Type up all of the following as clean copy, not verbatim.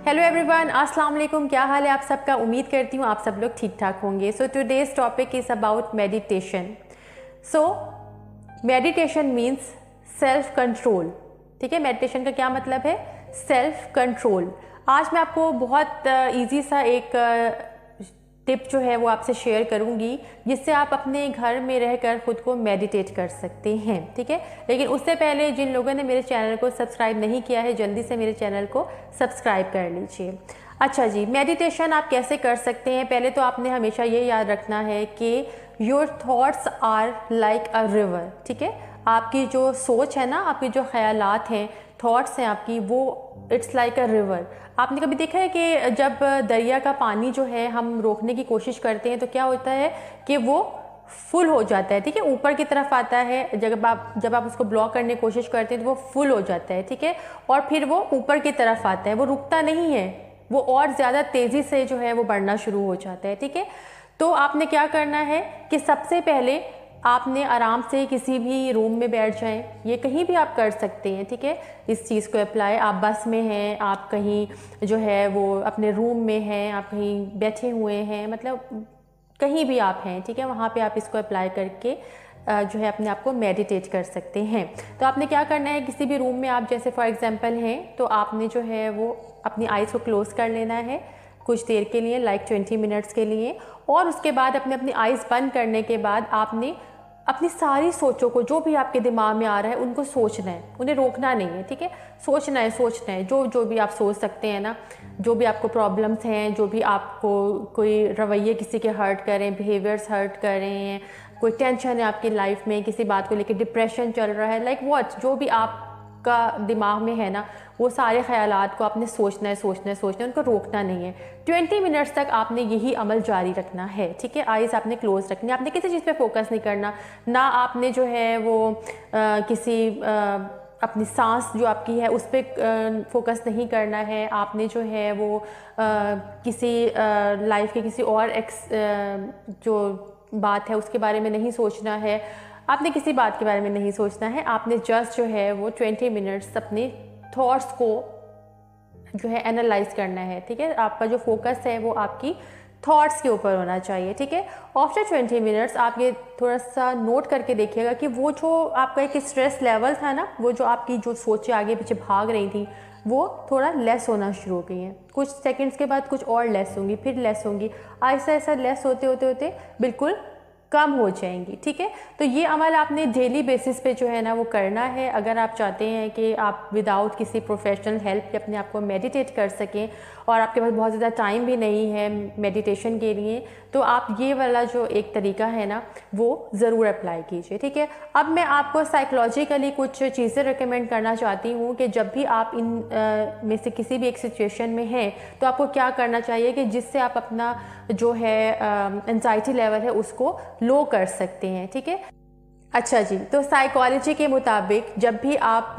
Hello everyone, अस्सलाम वालेकुम। क्या हाल है आप सबका? उम्मीद करती हूँ आप सब लोग ठीक ठाक होंगे। So today's topic is about meditation. So meditation means self control. ठीक है, मेडिटेशन का क्या मतलब है? Self control. आज मैं आपको बहुत इजी सा एक टिप जो है वो आपसे शेयर करूंगी, जिससे आप अपने घर में रहकर खुद को मेडिटेट कर सकते हैं। ठीक है, लेकिन उससे पहले जिन लोगों ने मेरे चैनल को सब्सक्राइब नहीं किया है, जल्दी से मेरे चैनल को सब्सक्राइब कर लीजिए। अच्छा जी, मेडिटेशन आप कैसे कर सकते हैं? पहले तो आपने हमेशा ये याद रखना है कि your thoughts are like a river. ठीक है, आपकी जो सोच है ना, आपकी जो ख्यालात हैं, थॉट्स हैं आपकी, वो इट्स लाइक अ रिवर। आपने कभी देखा है कि जब दरिया का पानी जो है हम रोकने की कोशिश करते हैं तो क्या होता है कि वो फुल हो जाता है। ठीक है, ऊपर की तरफ आता है। जब आप उसको ब्लॉक करने की कोशिश करते हैं तो वो फुल हो जाता है। ठीक है, और फिर वो ऊपर की तरफ आता है, वो रुकता नहीं है, वो और ज़्यादा तेज़ी से जो है वो बढ़ना शुरू हो जाता है। ठीक है, तो आपने क्या करना है कि सबसे पहले आपने आराम से किसी भी रूम में बैठ जाएं। ये कहीं भी आप कर सकते हैं। ठीक है, इस चीज़ को अप्लाई, आप बस में हैं, आप कहीं जो है वो अपने रूम में हैं, आप कहीं बैठे हुए हैं, मतलब कहीं भी आप हैं। ठीक है, वहाँ पे आप इसको अप्लाई करके जो है अपने आप को मेडिटेट कर सकते हैं। तो आपने क्या करना है, किसी भी रूम में आप जैसे फॉर एग्जांपल हैं, तो आपने जो है वो अपनी आइज़ को क्लोज कर लेना है कुछ देर के लिए, लाइक 20 मिनट्स के लिए। और उसके बाद अपनी आइज़ बंद करने के बाद आपने अपनी सारी सोचों को, जो भी आपके दिमाग में आ रहा है, उनको सोचना है, उन्हें रोकना नहीं है। ठीक है, सोचना है जो भी आप सोच सकते हैं ना, जो भी आपको प्रॉब्लम्स हैं, जो भी आपको कोई रवैये किसी के हर्ट करें, बिहेवियर्स हर्ट कर रहे हैं, कोई टेंशन है आपकी लाइफ में, किसी बात को लेकर डिप्रेशन चल रहा है, लाइक व्हाट, जो भी आपका दिमाग में है ना, वो सारे ख्यालात को आपने सोचना है, उनको रोकना नहीं है। 20 मिनट्स तक आपने यही अमल जारी रखना है। ठीक है, आइज़ आपने क्लोज रखनी है, आपने किसी चीज़ पे फोकस नहीं करना, ना आपने जो है वो अपनी सांस जो आपकी है उस पर फोकस नहीं करना है। आपने जो है वो किसी लाइफ के किसी और जो बात है उसके बारे में नहीं सोचना है, आपने किसी बात के बारे में नहीं सोचना है। आपने जस्ट जो है वो 20 मिनट्स अपने थॉट्स को जो है एनालाइज करना है। ठीक है, आपका जो फोकस है वो आपकी थॉट्स के ऊपर होना चाहिए। ठीक है, आफ्टर 20 मिनट्स आप ये थोड़ा सा नोट करके देखिएगा कि वो जो आपका एक स्ट्रेस लेवल था ना, वो जो आपकी जो सोचें आगे पीछे भाग रही थी, वो थोड़ा लेस होना शुरू हो गई हैं। कुछ सेकंड्स के बाद कुछ और लेस होंगी, फिर लेस होंगी, ऐसा ऐसा लेस होते होते होते बिल्कुल कम हो जाएंगी। ठीक है, तो ये अमल आपने डेली बेसिस पे जो है ना वो करना है। अगर आप चाहते हैं कि आप विदाउट किसी प्रोफेशनल हेल्प के अपने आप को मेडिटेट कर सकें और आपके पास बहुत ज़्यादा टाइम भी नहीं है मेडिटेशन के लिए, तो आप ये वाला जो एक तरीका है ना वो ज़रूर अप्लाई कीजिए। ठीक है, अब मैं आपको साइकोलॉजिकली कुछ चीज़ें रिकमेंड करना चाहती हूँ कि जब भी आप इन में से किसी भी एक सिचुएशन में हैं तो आपको क्या करना चाहिए कि जिससे आप अपना जो है एंजाइटी लेवल है उसको लो कर सकते हैं। ठीक है, अच्छा जी, तो साइकोलॉजी के मुताबिक जब भी आप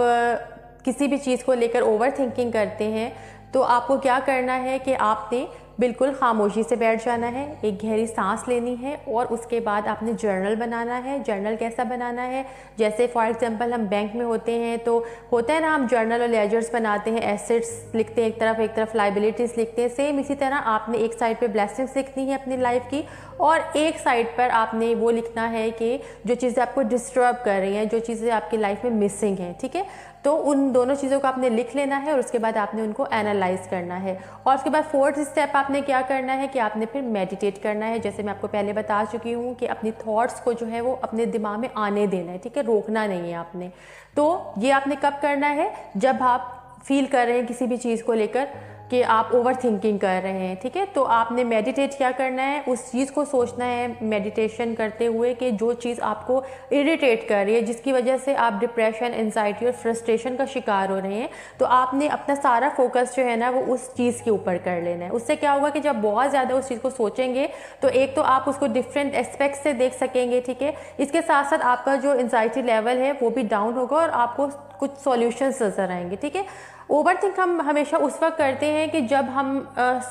किसी भी चीज़ को लेकर ओवर थिंकिंग करते हैं तो आपको क्या करना है कि आपने बिल्कुल खामोशी से बैठ जाना है, एक गहरी सांस लेनी है और उसके बाद आपने जर्नल बनाना है। जर्नल कैसा बनाना है? जैसे फॉर एग्जांपल हम बैंक में होते हैं तो होता है ना, हम जर्नल और लेजर्स बनाते हैं, एसेट्स लिखते हैं एक तरफ लाइबिलिटीज़ लिखते हैं। सेम इसी तरह आपने एक साइड पे ब्लेसिंग्स लिखनी है अपनी लाइफ की और एक साइड पर आपने वो लिखना है कि जो चीज़ें आपको डिस्टर्ब कर रही हैं, जो चीज़ें आपकी लाइफ में मिसिंग हैं। ठीक है, तो उन दोनों चीज़ों को आपने लिख लेना है और उसके बाद आपने उनको एनालाइज करना है। और उसके बाद फोर्थ स्टेप आपने क्या करना है कि आपने फिर मेडिटेट करना है। जैसे मैं आपको पहले बता चुकी हूँ कि अपनी थॉट्स को जो है वो अपने दिमाग में आने देना है। ठीक है, रोकना नहीं है आपने। तो ये आपने कब करना है? जब आप फील कर रहे हैं किसी भी चीज़ को लेकर कि आप ओवर थिंकिंग कर रहे हैं। ठीक है, तो आपने मेडिटेट क्या करना है, उस चीज़ को सोचना है मेडिटेशन करते हुए कि जो चीज़ आपको इरिटेट कर रही है, जिसकी वजह से आप डिप्रेशन, एंजाइटी और फ्रस्ट्रेशन का शिकार हो रहे हैं, तो आपने अपना सारा फोकस जो है ना वो उस चीज़ के ऊपर कर लेना है। उससे क्या होगा कि जब बहुत ज़्यादा उस चीज़ को सोचेंगे तो एक तो आप उसको डिफरेंट एस्पेक्ट से देख सकेंगे। ठीक है, इसके साथ साथ आपका जो एंजाइटी लेवल है वो भी डाउन होगा और आपको कुछ सॉल्यूशंस नजर आएंगे। ठीक है, ओवर थिंक हम हमेशा उस वक्त करते हैं कि जब हम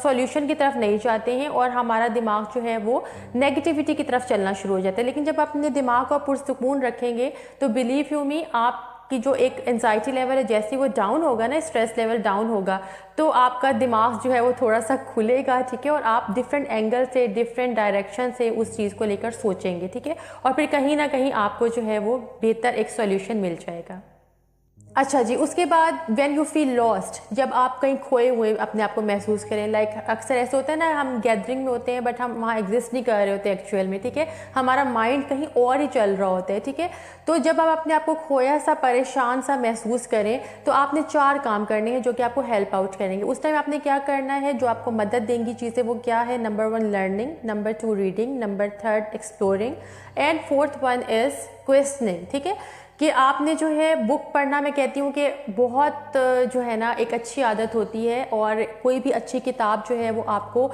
सॉल्यूशन की तरफ नहीं जाते हैं और हमारा दिमाग जो है वो नेगेटिविटी की तरफ चलना शुरू हो जाता है। लेकिन जब आप अपने दिमाग को पुरसुकून रखेंगे तो बिलीव यू मी, आप आपकी जो एक एंजाइटी लेवल है जैसे वो डाउन होगा ना, स्ट्रेस लेवल डाउन होगा, तो आपका दिमाग जो है वो थोड़ा सा खुलेगा, ठीक है, और आप डिफरेंट एंगल से, डिफरेंट डायरेक्शन से उस चीज़ को लेकर सोचेंगे, ठीक है, और फिर कहीं ना कहीं आपको जो है वो बेहतर एक सॉल्यूशन मिल जाएगा। अच्छा जी, उसके बाद व्हेन यू फील लॉस्ट, जब आप कहीं खोए हुए अपने आप को महसूस करें, लाइक अक्सर ऐसे होता है ना, हम गैदरिंग में होते हैं बट हम वहाँ एग्जिस्ट नहीं कर रहे होते एक्चुअल में, ठीक है, हमारा माइंड कहीं और ही चल रहा होता है, ठीक है। तो जब आप अपने आप को खोया सा, परेशान सा महसूस करें, तो आपने 4 काम करने हैं जो कि आपको हेल्प आउट करेंगे। उस टाइम आपने क्या करना है, जो आपको मदद देंगी चीज़ें, वो क्या है? Number 1 learning, number 2 reading, number 3 exploring and 4th one is questioning, ठीक है। कि आपने जो है बुक पढ़ना, मैं कहती हूँ कि बहुत जो है ना एक अच्छी आदत होती है, और कोई भी अच्छी किताब जो है वो आपको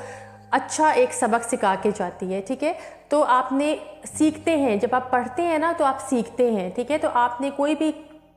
अच्छा एक सबक सिखा के जाती है, ठीक है। तो आपने सीखते हैं, जब आप पढ़ते हैं ना तो आप सीखते हैं, ठीक है। तो आपने कोई भी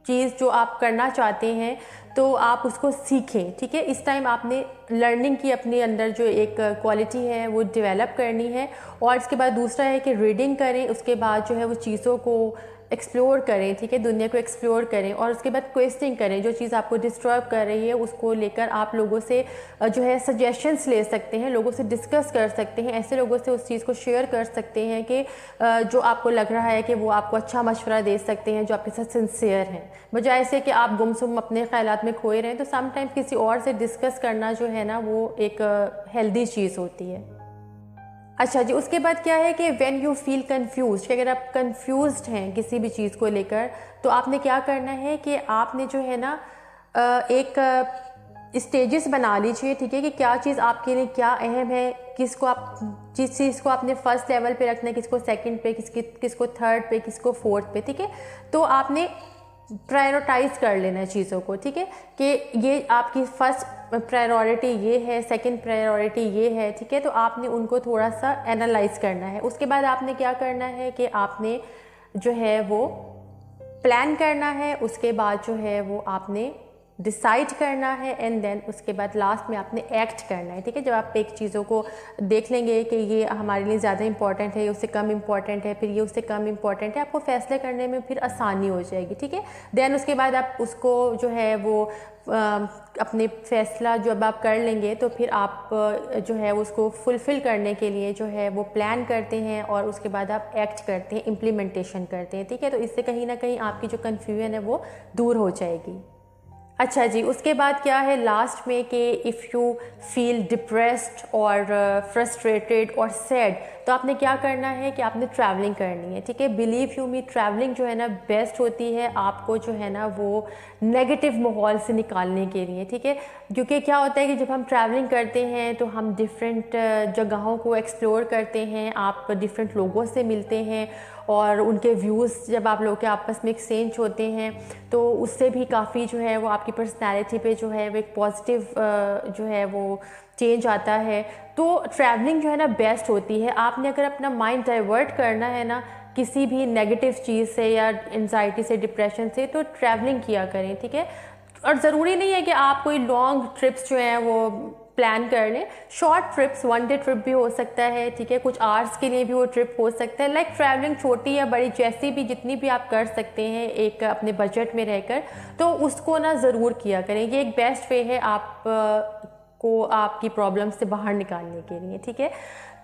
चीज़ जो आप करना चाहते हैं तो आप उसको सीखें, ठीक है। इस टाइम आपने लर्निंग की अपने अंदर जो एक क्वालिटी है वो डेवलप करनी है। और इसके बाद दूसरा है कि रीडिंग करें, उसके बाद जो है वो चीज़ों को एक्सप्लोर करें, ठीक है, दुनिया को एक्सप्लोर करें। और उसके बाद क्वेश्चनिंग करें, जो चीज़ आपको डिस्टर्ब कर रही है उसको लेकर आप लोगों से जो है सजेशंस ले सकते हैं, लोगों से डिस्कस कर सकते हैं, ऐसे लोगों से उस चीज़ को शेयर कर सकते हैं कि जो आपको लग रहा है कि वो आपको अच्छा मशवरा दे सकते हैं, जो आपके साथ सिंसियर हैं, बजाय से कि आप गुमसुम अपने ख्यालात में खोए रहें। तो समटाइम्स किसी और से डिस्कस करना जो है ना वो एक हेल्दी चीज़ होती है। अच्छा जी, उसके बाद क्या है कि व्हेन यू फील कंफ्यूज, कि अगर आप कंफ्यूज्ड हैं किसी भी चीज़ को लेकर, तो आपने क्या करना है कि आपने जो है ना एक स्टेजेस बना लीजिए, ठीक है, कि क्या चीज़ आपके लिए क्या अहम है, किसको आप, जिस चीज़ को आपने फर्स्ट लेवल पे रखना है, किसको सेकंड पे, किसको थर्ड पे, किसको फोर्थ पे, ठीक है। तो आपने प्रायोरिटाइज कर लेना है चीज़ों को, ठीक है, कि ये आपकी फर्स्ट प्रायोरिटी ये है, सेकंड प्रायोरिटी ये है, ठीक है। तो आपने उनको थोड़ा सा एनालाइज करना है। उसके बाद आपने क्या करना है कि आपने जो है वो प्लान करना है, उसके बाद जो है वो आपने डिसाइड करना है, एंड देन उसके बाद लास्ट में आपने एक्ट करना है, ठीक है। जब आप एक चीज़ों को देख लेंगे कि ये हमारे लिए ज़्यादा इंपॉर्टेंट है, ये उससे कम इंपॉर्टेंट है, फिर ये उससे कम इंपॉर्टेंट है, आपको फैसले करने में फिर आसानी हो जाएगी, ठीक है। देन उसके बाद आप उसको जो है वो अपने फैसला जब आप कर लेंगे तो फिर आप जो है उसको फुलफ़िल करने के लिए जो है वो प्लान करते हैं, और उसके बाद आप एक्ट करते हैं, इम्प्लीमेंटेशन करते हैं, ठीक है। तो इससे कहीं ना कहीं आपकी जो कन्फ्यूजन है वो दूर हो जाएगी। अच्छा जी, उसके बाद क्या है लास्ट में कि इफ़ यू फील डिप्रेस्ड और फ्रस्ट्रेटेड और सैड, तो आपने क्या करना है कि आपने ट्रैवलिंग करनी है, ठीक है। बिलीव यू मी, ट्रैवलिंग जो है ना बेस्ट होती है आपको जो है ना वो नेगेटिव माहौल से निकालने के लिए, ठीक है। क्योंकि क्या होता है कि जब हम ट्रैवलिंग करते हैं तो हम डिफरेंट जगहों को एक्सप्लोर करते हैं, आप डिफरेंट लोगों से मिलते हैं, और उनके व्यूज़ जब आप लोग के आपस में एक्सचेंज होते हैं तो उससे भी काफ़ी जो है वो आपकी पर्सनैलिटी पे जो है वो एक पॉजिटिव जो है वो चेंज आता है। तो ट्रैवलिंग जो है ना बेस्ट होती है। आपने अगर अपना माइंड डाइवर्ट करना है ना किसी भी नेगेटिव चीज़ से या एंजाइटी से, डिप्रेशन से, तो ट्रैवलिंग किया करें, ठीक है। और ज़रूरी नहीं है कि आप कोई लॉन्ग ट्रिप्स जो हैं वो प्लान कर लें, शॉर्ट ट्रिप्स, 1 डे ट्रिप भी हो सकता है, ठीक है, कुछ आवर्स के लिए भी वो ट्रिप हो सकता है। लाइक ट्रैवलिंग छोटी या बड़ी जैसी भी, जितनी भी आप कर सकते हैं एक अपने बजट में रहकर, तो उसको ना ज़रूर किया करें। ये एक बेस्ट वे है आप को आपकी प्रॉब्लम से बाहर निकालने के लिए, ठीक है।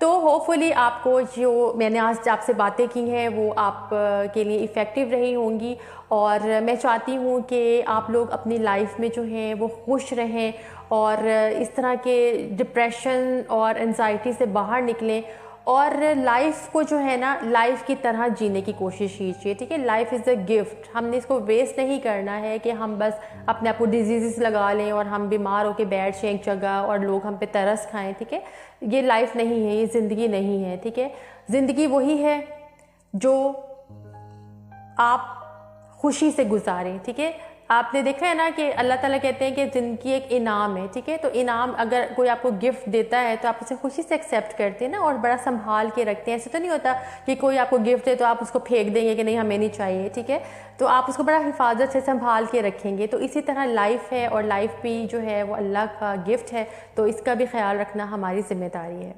तो होपफुली आपको जो मैंने आज आपसे बातें की हैं वो आप के लिए इफ़ेक्टिव रही होंगी, और मैं चाहती हूँ कि आप लोग अपनी लाइफ में जो है वो खुश रहें और इस तरह के डिप्रेशन और एंजाइटी से बाहर निकलें, और लाइफ को जो है ना लाइफ की तरह जीने की कोशिश कीजिए, ठीक है। लाइफ इज़ अ गिफ्ट, हमने इसको वेस्ट नहीं करना है कि हम बस अपने आप को डिजीज़ लगा लें और हम बीमार होकर बैठ जाएं एक जगह और लोग हम पे तरस खाएं, ठीक है। ये लाइफ नहीं है, ये ज़िंदगी नहीं है, ठीक है। ज़िंदगी वही है जो आप खुशी से गुजारें, ठीक है। आपने देखा है ना कि अल्लाह ताला कहते हैं कि ज़िंदगी एक इनाम है, ठीक है। तो इनाम अगर कोई आपको गिफ्ट देता है तो आप उसे खुशी से एक्सेप्ट करते हैं ना, और बड़ा संभाल के रखते हैं। ऐसे तो नहीं होता कि कोई आपको गिफ्ट दे तो आप उसको फेंक देंगे कि नहीं हमें नहीं चाहिए, ठीक है। तो आप उसको बड़ा हिफाजत से संभाल के रखेंगे। तो इसी तरह लाइफ है, और लाइफ भी जो है वो अल्लाह का गिफ्ट है, तो इसका भी ख्याल रखना हमारी ज़िम्मेदारी है।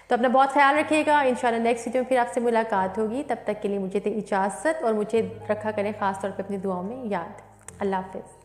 तो अपना बहुत ख्याल रखिएगा। इंशाल्लाह नेक्स्ट वीडियो में फिर आपसे मुलाकात होगी। तब तक के लिए मुझे दे इजाज़त और मुझे रखा करें ख़ास तौर पे अपनी दुआओं में याद। अल्लाह हाफ़िज़।